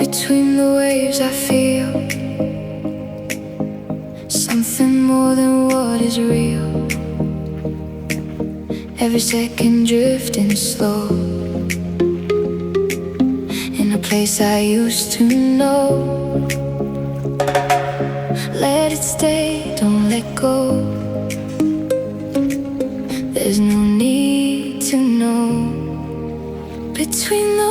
Between the waves I feel something more than what is real. Every second drifting slow in a place I used to know. Let it stay, don't let go. There's no need to know. Between the